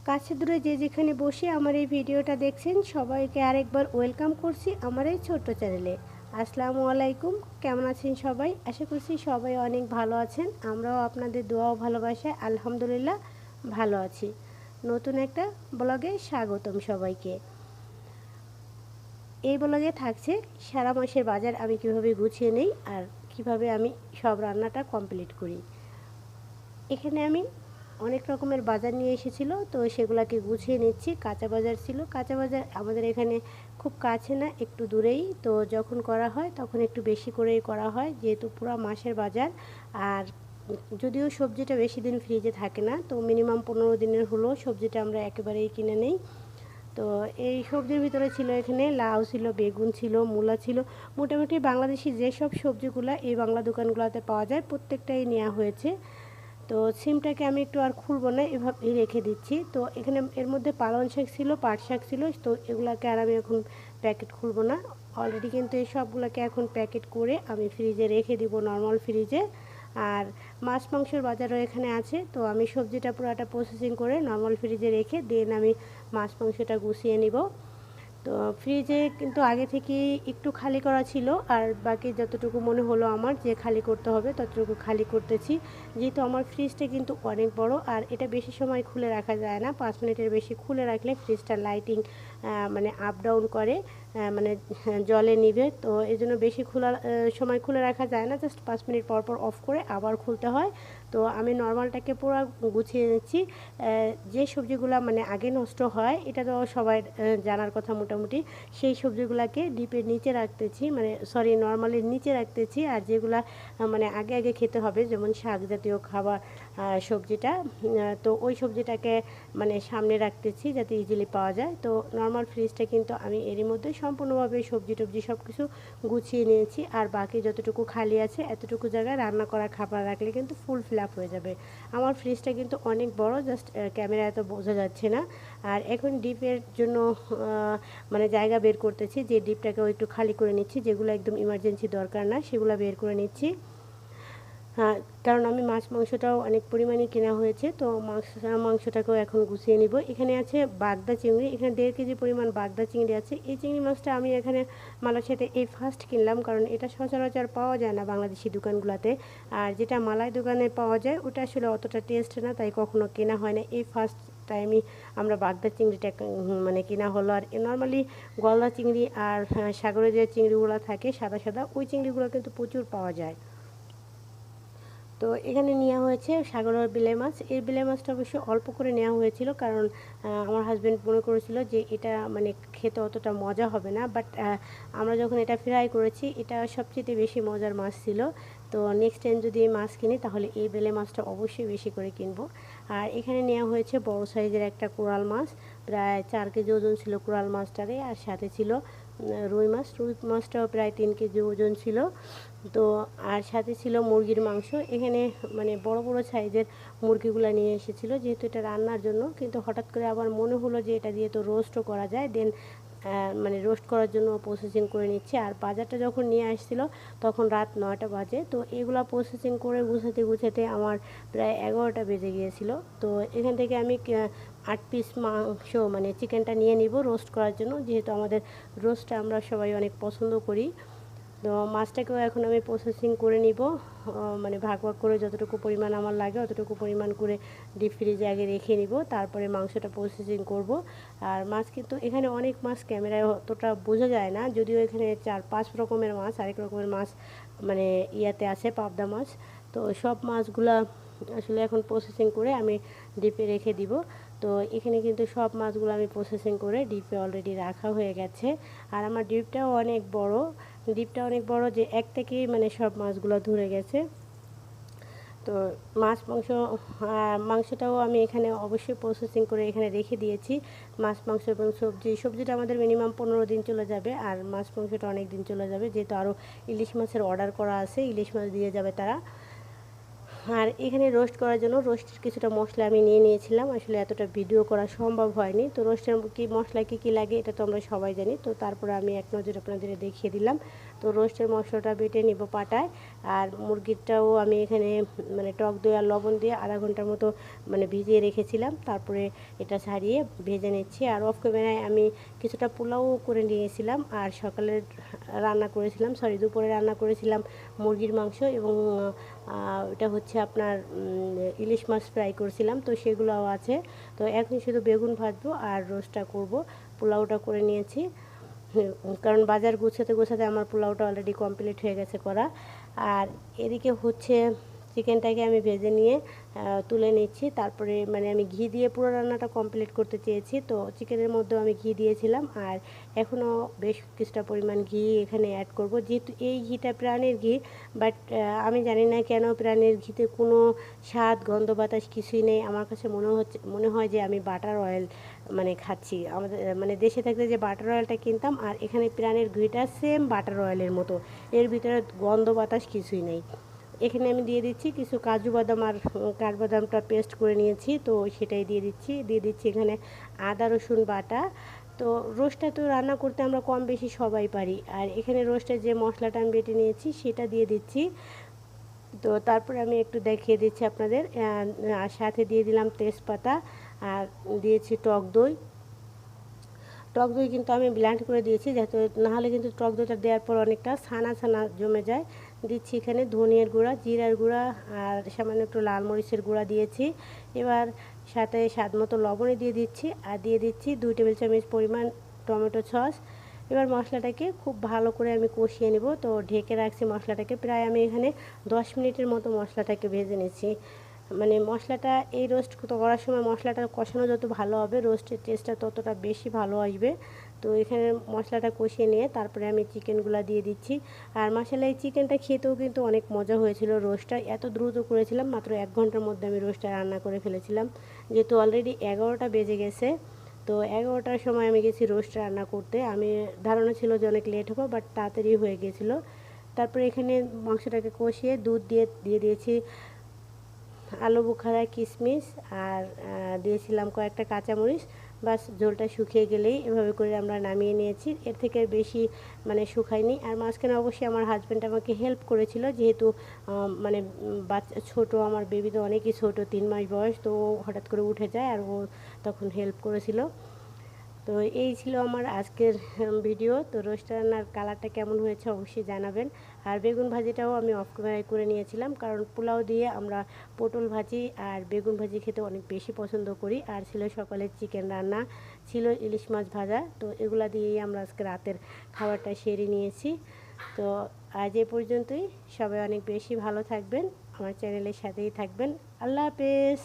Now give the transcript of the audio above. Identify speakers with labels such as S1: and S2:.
S1: কাছে দূরে যে যেখানে বসে আমার এই ভিডিওটা দেখছেন সবাইকে আরেকবার ওয়েলকাম করছি আমার এই ছোট্ট চ্যানেলে। আসসালামু আলাইকুম, কেমন আছেন সবাই? আশা করছি সবাই অনেক ভালো আছেন। আমরাও আপনাদের দোয়া ও ভালোবাসায় আলহামদুলিল্লাহ ভালো আছি। নতুন একটা ব্লগে স্বাগতম সবাইকে। এই ব্লগে থাকছে সারা মাসের বাজার আমি কিভাবে গুছিয়ে নেই আর কিভাবে আমি সব রান্নাটা কমপ্লিট করি। এখানে আমি অনেক রকমের বাজার নিয়ে এসেছিল, তো সেগুলোকে গুছিয়ে নিচ্ছি। কাঁচা বাজার ছিল, কাঁচা বাজার আমাদের এখানে খুব কাছে না, একটু দূরেই। তো যখন করা হয় তখন একটু বেশি করেই করা হয়, যেহেতু পুরো মাসের বাজার। আর যদিও সবজিটা বেশি দিন ফ্রিজে থাকে না, তো মিনিমাম 15 দিনের হলেও সবজিটা আমরা একেবারেই কিনে নেই। তো এই সবজির ভিতরে ছিল এখানে লাউ ছিল, বেগুন ছিল, মূলা ছিল। মোটামুটি বাংলাদেশি যেসব সবজিগুলো এই বাংলা দোকানগুলোতে পাওয়া যায় প্রত্যেকটাই নেওয়া হয়েছে। তো সিমটাকে আমি একটু আর খুলবো না, এভাবেই রেখে দিচ্ছি। তো এখানে এর মধ্যে পালং শাক ছিল, পাট শাক ছিল, তো এগুলাকে আর আমি এখন প্যাকেট খুলবো না। অলরেডি কিন্তু এই সবগুলোকে এখন প্যাকেট করে আমি ফ্রিজে রেখে দিব, নর্মাল ফ্রিজে। আর মাছ মাংসের বাজারও এখানে আছে, তো আমি সবজিটা পুরোটা প্রসেসিং করে নর্মাল ফ্রিজে রেখে দেন আমি মাছ মাংসটা গুছিয়ে নিব। তো ফ্রিজে কিন্তু আগে থেকে একটু খালি করা ছিল, আর বাকি যতটুকু মনে হলো আমার যে খালি করতে হবে ততটুকু খালি করতেছি। যেহেতু আমার ফ্রিজটা কিন্তু অনেক বড়, আর এটা বেশি সময় খুলে রাখা যায় না। 5 মিনিটের বেশি খুলে রাখলে ফ্রিজটা লাইটিং মানে আপ ডাউন করে, মানে জলে নিবে। তো এই জন্য বেশি খোলা সময় খুলে রাখা যায় না, জাস্ট 5 মিনিট পর পর অফ করে আবার খুলতে হয়। তো আমি নর্মালটাকে পুরো গুছিয়ে নিচ্ছি। যে সবজিগুলো মানে আগে নষ্ট হয় এটা তো সবাই জানার কথা মোটামুটি, সেই সবজিগুলোকে ডিপের নিচে রাখতেছি, মানে সরি নর্মালের নিচে রাখতেছি। আর যেগুলা মানে আগে আগে খেতে হবে, যেমন শাক জাতীয় খাবার সবজিটা, তো ওই সবজিটাকে মানে সামনে রাখতেছি যাতে ইজিলি পাওয়া যায়। তো নর্মাল ফ্রিজটা কিন্তু আমি এরই মধ্যে সম্পূর্ণভাবে সবজি টবজি সব কিছু গুছিয়ে নিয়েছি। আর বাকি যতটুকু খালি আছে এতটুকু জায়গায় রান্না করা খাবার রাখলে কিন্তু ফুল ফিল আপ হয়ে যাবে। আমার ফ্রিজটা কিন্তু অনেক বড়, জাস্ট ক্যামেরায় তো বোঝা যাচ্ছে না। আর এখন ডিপের জন্য মানে জায়গা বের করতেছি, যে ডিপটাকেও একটু খালি করে নিচ্ছি, যেগুলো একদম ইমার্জেন্সি দরকার না সেগুলো বের করে নিচ্ছি। হ্যাঁ, কারণ আমি মাছ মাংসটাও অনেক পরিমাণে কেনা হয়েছে, তো মাংসটাকেও এখন গুছিয়ে নিব। এখানে আছে বাগদা চিংড়ি, এখানে 1.5 কেজি পরিমাণ বাগদা চিংড়ি আছে। এই চিংড়ি মাছটা আমি এখানে মালয়েশিয়াতে এই ফার্স্ট কিনলাম, কারণ এটা সচরাচর পাওয়া যায় না বাংলাদেশি দোকানগুলোতে। আর যেটা মালাই দোকানে পাওয়া যায় ওটা আসলে অতটা টেস্ট না, তাই কখনো কেনা হয় না। এই ফার্স্ট টাইমই আমরা বাগদা চিংড়িটা মানে কেনা হলো। আর নর্মালি গলদা চিংড়ি আর সাগরে যে চিংড়িগুলো থাকে সাদা সাদা, ওই চিংড়িগুলো কিন্তু প্রচুর পাওয়া যায়। তো এখানে নেওয়া হয়েছে সাগরের বিলে মাছ। এই বিলে মাছটা অবশ্য অল্প করে নেওয়া হয়েছিল, কারণ আমার হাজব্যান্ড মনে করেছিল যে এটা মানে খেতে অতটা মজা হবে না, বাট আমরা যখন এটা ফ্রাই করেছি এটা সবচেয়ে বেশি মজার মাছ ছিল। তো নেক্সট টাইম যদি এই মাছ কিনি তাহলে এই বেলে মাছটা অবশ্যই বেশি করে কিনবো। আর এখানে নেওয়া হয়েছে বড় সাইজের একটা কোরাল মাছ, প্রায় 4 কেজি ওজন ছিল কোরাল মাছটারে। আর সাথে ছিল রুই মাছ, রুই মাছটাও প্রায় 3 কেজি ওজন ছিল। তো আর সাথে ছিল মুরগির মাংস। এখানে মানে বড় বড় সাইজের মুরগিগুলো নিয়ে এসেছিলো, যেহেতু এটা রান্নার জন্য। কিন্তু হঠাৎ করে আবার মনে হলো যে এটা দিয়ে তো রোস্টও করা যায়, দেন মানে রোস্ট করার জন্য প্রসেসিং করে নিচ্ছে। আর বাজারটা যখন নিয়ে আসছিল তখন রাত 9টা বাজে। তো এগুলো প্রসেসিং করে গুছাতে গুছাতে আমার প্রায় 11টা বেজে গিয়েছিল। তো এখান থেকে আমি 8 পিস মাংস মানে চিকেনটা নিয়ে নিব রোস্ট করার জন্য, যেহেতু আমাদের রোস্টটা আমরা সবাই অনেক পছন্দ করি। তো মাছটাকেও এখন আমি প্রসেসিং করে নিব, মানে ভাগ ভাগ করে যতটুকু পরিমাণ আমার লাগে অতটুকু পরিমাণ করে ডিপ ফ্রিজে আগে রেখে নিব, তারপরে মাংসটা প্রসেসিং করব। আর মাছ কিন্তু এখানে অনেক মাছ ক্যামেরায় অতটা বোঝা যায় না, যদিও এখানে 4-5 রকমের মাছ, আরেক রকমের মাছ মানে ইয়াতে আছে পাবদা মাছ। তো সব মাছগুলা আসলে এখন প্রসেসিং করে আমি ডিপে রেখে দিব। তো এখানে কিন্তু সব মাছগুলো আমি প্রসেসিং করে ডিপে অলরেডি রাখা হয়ে গেছে। আর আমার ডিপটাও অনেক বড়, ডিপটা অনেক বড় যে এক থেকেই মানে সব মাছগুলো ধরে গেছে। তো মাছ মাংস মাংসটাও আমি এখানে অবশ্যই প্রসেসিং করে এখানে রেখে দিয়েছি। মাছ মাংস এবং সবজিটা আমাদের মিনিমাম 15 দিন চলে যাবে, আর মাছ মাংসটা অনেক দিন চলে যাবে, যেহেতু আরও ইলিশ মাছের অর্ডার করা আছে, ইলিশ মাছ দিয়ে যাবে তারা। আর এখানে রোস্ট করার জন্য রোস্টের কিছুটা মশলা আমি নিয়ে নিয়েছিলাম, আসলে এতটা ভিডিও করা সম্ভব হয়নি। তো রোস্টের কি মশলা কী কী লাগে এটা তো আমরা সবাই জানি, তো তারপরে আমি এক নজর আপনাদের দেখিয়ে দিলাম। তো রোস্টের মশলাটা বেটে নিব পাটায়। আর মুরগিটাও আমি এখানে মানে টক দই আর লবণ দিয়ে আধা ঘন্টার মতো মানে ভিজিয়ে রেখেছিলাম, তারপরে এটা ছাড়িয়ে ভেজে নিচ্ছি। আর অফ ক্যামেরায় আমি কিছুটা পোলাও করে নিয়েছিলাম, আর সকালের রান্না করেছিলাম, দুপুরে রান্না করেছিলাম মুরগির মাংস, এবং এটা হচ্ছে আপনার ইলিশ মাছ ফ্রাই করেছিলাম, তো সেগুলোও আছে। তো এখন শুধু বেগুন ভাজবো আর রোস্টটা করব। পোলাওটা করে নিয়েছি, কারণ বাজার গুছাতে গুছাতে আমার পোলাওটা অলরেডি কমপ্লিট হয়ে গেছে করা। আর এদিকে হচ্ছে চিকেনটাকে আমি ভেজে নিয়ে তুলে নিচ্ছি। তারপরে মানে আমি ঘি দিয়ে পুরো রান্নাটা কমপ্লিট করতে চেয়েছি, তো চিকেনের মধ্যেও আমি ঘি দিয়েছিলাম। আর এখনও বেশ কিছুটা পরিমাণ ঘি এখানে অ্যাড করব, যেহেতু এই ঘিটা প্রাণের ঘি। বাট আমি জানি না কেন প্রাণের ঘিতে কোনো স্বাদ গন্ধ বাতাস কিছুই নেই। আমার কাছে মনে হয় যে আমি বাটার অয়েল মানে খাচ্ছি। আমাদের মানে দেশে থাকতে যে বাটার অয়েলটা কিনতাম, আর এখানে প্রাণের ঘিটা সেম বাটার অয়েলের মতো, এর ভিতরে গন্ধ বাতাস কিছুই নেই। এখানে আমি দিয়ে দিচ্ছি কিছু কাজু বাদাম, আর কাঠবাদামটা পেস্ট করে নিয়েছি, তো সেটাই দিয়ে দিচ্ছি এখানে আদা রসুন বাটা। তো রোস্টটা তো রান্না করতে আমরা কম বেশি সবাই পারি, আর এখানে রোস্টের যে মশলাটা আমি বেটে নিয়েছি সেটা দিয়ে দিচ্ছি। তো তারপরে আমি একটু দেখিয়ে দিচ্ছি আপনাদের, আর সাথে দিয়ে দিলাম তেজপাতা, আর দিয়েছি টক দই। টক দই কিন্তু আমি ব্লেন্ড করে দিয়েছি, যাতে নাহলে কিন্তু টক দইটা দেওয়ার পর অনেকটা ছানা ছানা জমে যায়। দিচ্ছি এখানে ধনিয়ার গুঁড়া, জিরার গুঁড়া, আর সামান্য একটু লাল মরিচের গুঁড়া দিয়েছি। এবার সাথে স্বাদ মতো লবণে দিয়ে দিচ্ছি, আর দিয়ে দিচ্ছি 2 টেবিল চামচ পরিমাণ টমেটো সস। এবার মশলাটাকে খুব ভালো করে আমি কষিয়ে নেব। তো ঢেকে রাখছি মশলাটাকে, প্রায় আমি এখানে 10 মিনিটের মতো মশলাটাকে ভেজে নিচ্ছি। মানে মশলাটা এই রোস্ট করার সময় মশলাটা কষানো যত ভালো হবে, রোস্টের টেস্টটা ততটা বেশি ভালো আসবে। তো এখানে মশলাটা কষিয়ে নিয়ে তারপরে আমি চিকেনগুলো দিয়ে দিচ্ছি। আর মাশাআল্লাহ, এই চিকেনটা খেতেও কিন্তু অনেক মজা হয়েছিল। রোস্টটা এত দ্রুত করেছিলাম, মাত্র 1 ঘন্টার মধ্যে আমি রোস্টটা রান্না করে ফেলেছিলাম, যেহেতু অলরেডি 11টা বেজে গেছে। তো 11টার সময় আমি গেছি রোস্ট রান্না করতে। আমি ধারণা ছিল যে অনেক লেট হবে, বাট তাড়াতাড়ি হয়ে গেছিলো। তারপরে এখানে মাংসটাকে কষিয়ে দুধ দিয়ে দিয়েছি আলু বোখারা, কিশমিশ, আর দিয়েছিলাম কয়েকটা কাঁচামরিচ। বাস ঝোলটা শুকিয়ে গেলেই এভাবে করে আমরা নামিয়ে নিয়েছি, এর থেকে বেশি মানে শুকায়নি। আর মাঝখানে অবশ্যই আমার হাজব্যান্ড আমাকে হেল্প করেছিল, যেহেতু মানে বাচ্চা ছোটো, আমার বেবি তো অনেকই ছোটো, 3 মাস বয়স, তো ও হঠাৎ করে উঠে যায়, আর ও তখন হেল্প করেছিল। তো এই ছিল আমার আজকের ভিডিও। তো রোস্ট রান্নার কালারটা কেমন হয়েছে অবশ্যই জানাবেন। আর বেগুন ভাজিটাও আমি অফ ক্যামেরায় করে নিয়েছিলাম, কারণ পোলাও দিয়ে আমরা পটল ভাজি আর বেগুন ভাজি খেতে অনেক বেশি পছন্দ করি। আর ছিল সকালের চিকেন রান্না, ছিল ইলিশ মাছ ভাজা। তো এগুলা দিয়েই আমরা আজকে রাতের খাবারটা সেরে নিয়েছি। তো আজ এ পর্যন্তই। সবাই অনেক বেশি ভালো থাকবেন, আমার চ্যানেলের সাথেই থাকবেন। আল্লাহ হাফেজ।